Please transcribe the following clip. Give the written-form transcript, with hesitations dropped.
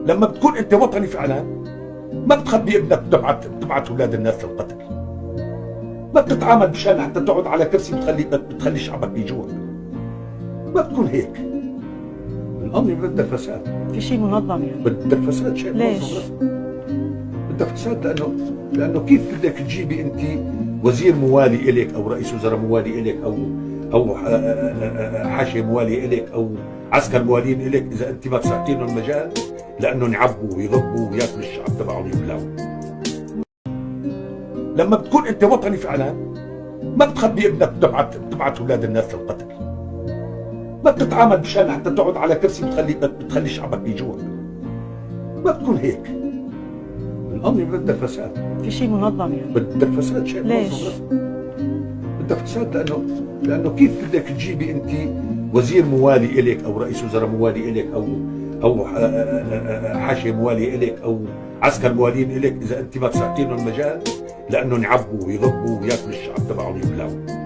لما بتكون انت وطني فعلا ما بتخلي ابنك تبعت اولاد الناس للقتل، ما بتتعامل بشان حتى تقعد على كرسي بتخلي شعبك يجوع، ما بتكون هيك. الامر بدها فساد، في شيء منظم يعني. بدها فساد، شيء ليش؟ بدها فساد لانه كيف بدك تجيبي انت وزير موالي اليك او رئيس وزراء موالي اليك او حاشيه موالي اليك او عسكر موالين اليك اذا انت ما تسعتين لهم المجال لانهم يعبوا ويغبوا وياكلوا الشعب تبعهم يبلعوا. لما بتكون انت وطني فعلا ما بتخلي ابنك تبعت اولاد الناس للقتل، ما بتتعامل بشان حتى تقعد على كرسي بتخلي شعبك يجوع، ما بتكون هيك. الامر بدها فساد، في شيء منظم يعني. بدها فساد، شيء ليش؟ بدها فساد لانه كيف بدك تجيبي انت وزير موالي اليك او رئيس وزراء موالي اليك او حاشيه موالي اليك او عسكر موالين اليك اذا انت ما تسعتين لهم المجال لانهم يعبوا ويغبوا وياكلوا الشعب تبعهم يبلعوا.